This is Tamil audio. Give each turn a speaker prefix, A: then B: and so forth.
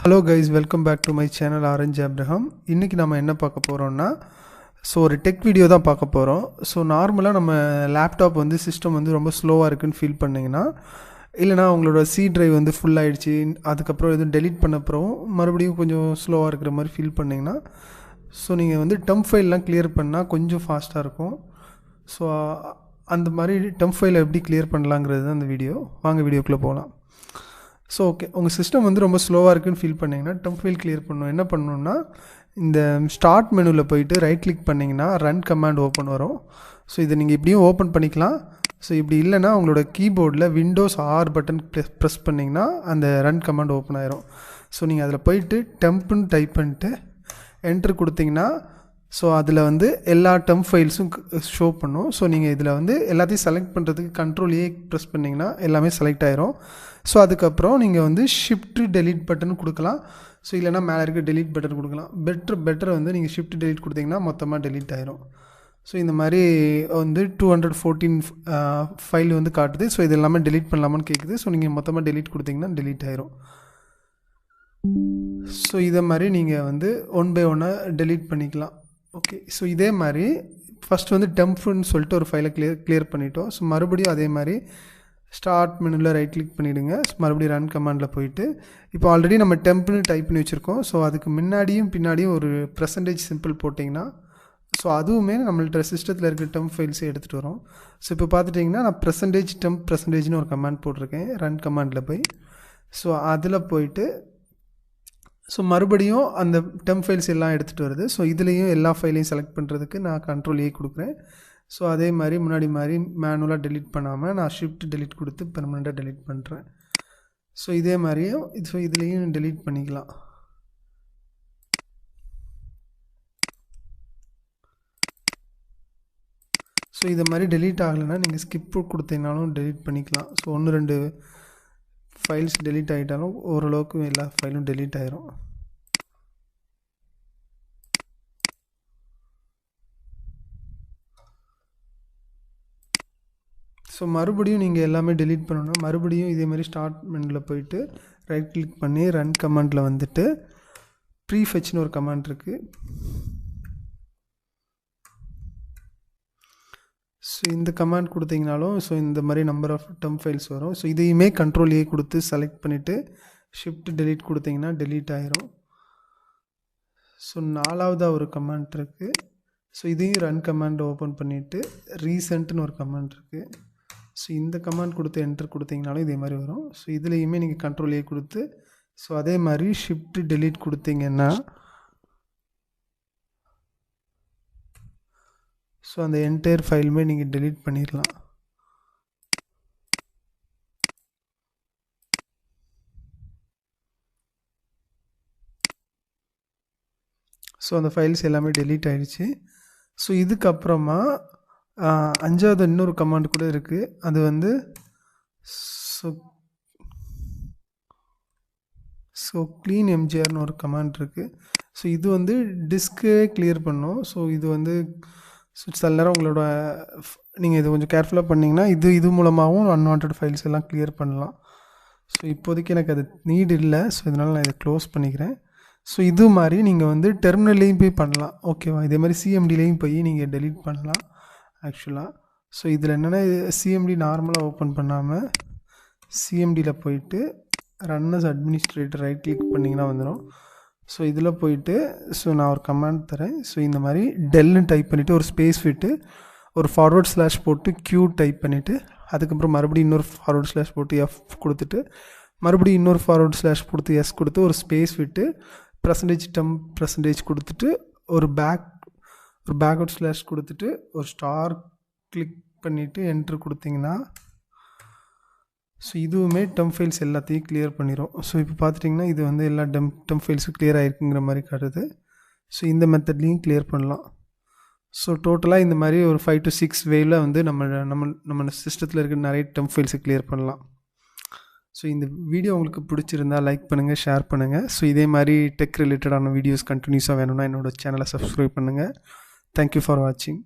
A: Hello guys, welcome back to my channel Orange Abraham. இன்னைக்கு நாம என்ன பார்க்க போறோம்னா ஒரு டெக் வீடியோ தான் பார்க்க போறோம். நார்மலா நம்ம லேப்டாப் சிஸ்டம் ரொம்ப ஸ்லோவா இருக்குன்னு ஃபீல் பண்ணீங்கன்னா இல்லனா உங்களோட C drive ஃபுல் ஆயிடுச்சு அதுக்கு அப்புறம் எது delete பண்ண அப்புறம் மறுபடியும் கொஞ்சம் ஸ்லோவா இருக்கிற மாதிரி ஃபீல் பண்ணீங்கன்னா நீங்க டெம்ப் ஃபைல்லாம் கிளியர் பண்ணா கொஞ்சம் ஃபாஸ்டா இருக்கும். அந்த மாதிரி டெம்ப் ஃபைலை எப்படி கிளியர் பண்ணலாம்ங்கிறது தான் இந்த வீடியோ. வாங்க வீடியோக்குள்ள போலாம். ஓகே உங்கள் சிஸ்டம் ரொம்ப ஸ்லோவாக இருக்குன்னு ஃபீல் பண்ணிங்கன்னா டெம்ப் ஃபைல் கிளியர் பண்ணணும். என்ன பண்ணணும்னா இந்த ஸ்டார்ட் மெனுவில் போயிட்டு ரைட் கிளிக் பண்ணிங்கன்னா ரன் கமாண்ட் ஓப்பன் வரும். இதை நீங்கள் இப்படியும் ஓப்பன் பண்ணிக்கலாம். இப்படி இல்லைனா உங்களோட கீபோர்டில் விண்டோஸ் R பட்டன் ப்ரெஸ் பண்ணிங்கன்னா அந்த ரன் கமாண்ட் ஓப்பன் ஆயிரும். நீங்கள் அதில் போயிட்டு டெம்ப்னு டைப் பண்ணிட்டு என்ட்ரு கொடுத்தீங்கன்னா அதில் எல்லா டெம்ப் ஃபைல்ஸும் ஷோ பண்ணும். நீங்கள் இதில் எல்லாத்தையும் செலக்ட் பண்ணுறதுக்கு Ctrl A ப்ரெஸ் பண்ணிங்கன்னா எல்லாமே செலக்ட் ஆயிரும். அதுக்கப்புறம் நீங்கள் ஷிஃப்ட் டெலீட் பட்டன் கொடுக்கலாம். இல்லைனா மேலே இருக்க டெலீட் பட்டன் கொடுக்கலாம். பெட்டர் நீங்கள் ஷிஃப்ட் டெலீட் கொடுத்தீங்கன்னா மொத்தமாக டெலீட் ஆயிரும். இந்த மாதிரி 214 ஃபைல் காட்டுது. இது எல்லாமே டெலீட் பண்ணலாமான்னு கேட்குது. நீங்கள் மொத்தமாக டெலீட் கொடுத்தீங்கன்னா டெலீட் ஆயிரும். இதை மாதிரி நீங்கள் ஒன் பை ஒன்னாக டெலீட் பண்ணிக்கலாம். ஓகே இதே மாதிரி ஃபஸ்ட் டெம்ப்னு சொல்லிட்டு ஒரு ஃபைலை கிளியர் பண்ணிட்டோம். மறுபடியும் அதே மாதிரி ஸ்டார்ட் மெனுவில் ரைட் கிளிக் பண்ணிவிடுங்க. மறுபடியும் ரன் கமாண்டில் போயிட்டு இப்போ ஆல்ரெடி நம்ம டெம்ப்னு டைப் பண்ணி வச்சுருக்கோம். அதுக்கு முன்னாடியும் பின்னாடியும் ஒரு % சிம்பிள் போட்டிங்கன்னா அதுவுமே நம்மள்ட்ட சிஸ்டத்தில் இருக்க டெம்ப் ஃபைல்ஸை எடுத்துகிட்டு வரும். இப்போ பார்த்துட்டிங்கன்னா நான் %temp%ன்னு ஒரு கமாண்ட் போட்டிருக்கேன் ரன் கமாண்டில் போய். அதில் போயிட்டு மறுபடியும் அந்த டெம்ப் ஃபைல்ஸ் எல்லாம் எடுத்துகிட்டு வருது. இதுலேயும் எல்லா ஃபைலையும் செலக்ட் பண்ணுறதுக்கு நான் Ctrl A கொடுக்குறேன். அதே மாதிரி முன்னாடி மாதிரி மேனுவலாக டெலீட் பண்ணாமல் நான் ஷிஃப்ட் டெலீட் கொடுத்து பெர்மனெண்ட்டாக டெலீட் பண்ணுறேன். இதே மாதிரியும் இதுலேயும் டெலீட் பண்ணிக்கலாம். இதை மாதிரி டெலீட் ஆகலைன்னா நீங்கள் ஸ்கிப் கொடுத்தீங்கனாலும் டெலீட் பண்ணிக்கலாம். 1-2 ஃபைல்ஸ் டெலீட் ஆகிட்டாலும் ஓரளவுக்கு எல்லா ஃபைலும் டெலீட் ஆயிரும். மறுபடியும் நீங்கள் எல்லாமே டெலீட் பண்ணணும்னா மறுபடியும் இதே மாதிரி ஸ்டார்ட் மெனுவில் போயிட்டு ரைட் கிளிக் பண்ணி ரன் கமாண்டில் வந்துட்டு ப்ரீஃபெட்ச்னு ஒரு கமாண்ட் இருக்குது. இந்த கமாண்ட் கொடுத்தீங்கனாலும் இந்த மாதிரி நம்பர் ஆஃப் டெம்ப் ஃபைல்ஸ் வரும். இதையுமே Ctrl A கொடுத்து செலக்ட் பண்ணிவிட்டு ஷிஃப்ட் டெலீட் கொடுத்தீங்கன்னா டெலீட் ஆயிரும். 4ஆவதாக ஒரு கமாண்ட் இருக்குது. இதையும் ரன் கமாண்ட் ஓப்பன் பண்ணிவிட்டு ரீசெண்ட்னு ஒரு கமாண்ட் இருக்குது. இந்த கமாண்ட் கொடுத்து என்டர் கொடுத்தீங்கனாலும் இதே மாதிரி வரும். இதுலேயுமே நீங்கள் Ctrl A கொடுத்து அதே மாதிரி ஷிஃப்ட் டெலீட் கொடுத்தீங்கன்னா அந்த என்டையர் ஃபைலுமே நீங்கள் டெலீட் பண்ணிடலாம். அந்த ஃபைல்ஸ் எல்லாமே டெலீட் ஆகிடுச்சு. இதுக்கப்புறமா 5ஆவது இன்னொரு கமாண்ட் கூட இருக்குது. அது க்ளீன் MGRன்னு ஒரு கமாண்ட் இருக்குது. இது டிஸ்கே கிளியர் பண்ணும். இது சில நேரம் உங்களோட நீங்கள் இது கொஞ்சம் கேர்ஃபுல்லாக பண்ணிங்கன்னா இது மூலமாகவும் அன்வான்ட் ஃபைல்ஸ் எல்லாம் கிளியர் பண்ணலாம். இப்போதைக்கு எனக்கு அது நீட் இல்லை. இதனால் நான் இதை க்ளோஸ் பண்ணிக்கிறேன். இது மாதிரி நீங்கள் டெர்மினல்லையும் போய் பண்ணலாம். ஓகேவா? இதே மாதிரி CMDலையும் போய் நீங்கள் டெலீட் பண்ணலாம் ஆக்சுவலாக. இதில் என்னென்னா CMD நார்மலாக ஓப்பன் பண்ணாமல் CMDயில் போயிட்டு run as administrator right click பண்ணிங்கன்னா வந்துடும். இதில் போயிட்டு நான் ஒரு கமாண்ட் தரேன். இந்த மாதிரி டெல்னு டைப் பண்ணிவிட்டு ஒரு ஸ்பேஸ் விட்டு ஒரு ஃபார்வர்ட் / போட்டு Q டைப் பண்ணிவிட்டு அதுக்கப்புறம் மறுபடியும் இன்னொரு ஃபார்வர்ட் / போட்டு F கொடுத்துட்டு மறுபடியும் இன்னொரு ஃபார்வர்ட் / கொடுத்து S கொடுத்து ஒரு ஸ்பேஸ் விட்டு %temp% கொடுத்துட்டு ஒரு பேக்வர்ட் / கொடுத்துட்டு ஒரு ஸ்டார் கிளிக் பண்ணிவிட்டு என்ட்ரு கொடுத்தீங்கன்னா இதுவுமே டெம்ப் ஃபைல்ஸ் எல்லாத்தையும் கிளியர் பண்ணிடும். இப்போ பார்த்துட்டிங்கன்னா இது எல்லா டெம்ப் ஃபைல்ஸும் கிளியர் ஆகிருக்குங்கிற மாதிரி காட்டுது. இந்த மெத்தட்லேயும் கிளியர் பண்ணலாம். டோட்டலாக இந்த மாதிரி ஒரு 5 to 6 வேவில் நம்ம சிஸ்டத்தில் இருக்க நிறைய டெம்ப் ஃபைல்ஸை கிளியர் பண்ணலாம். இந்த வீடியோ உங்களுக்கு பிடிச்சிருந்தா லைக் பண்ணுங்கள், ஷேர் பண்ணுங்கள். இதே மாதிரி டெக் ரிலேட்டடான வீடியோஸ் கண்டினியூஸாக வேணும்னா என்னோடய சேனலை சப்ஸ்கிரைப் பண்ணுங்கள். தேங்க்யூ ஃபார் வாட்சிங்.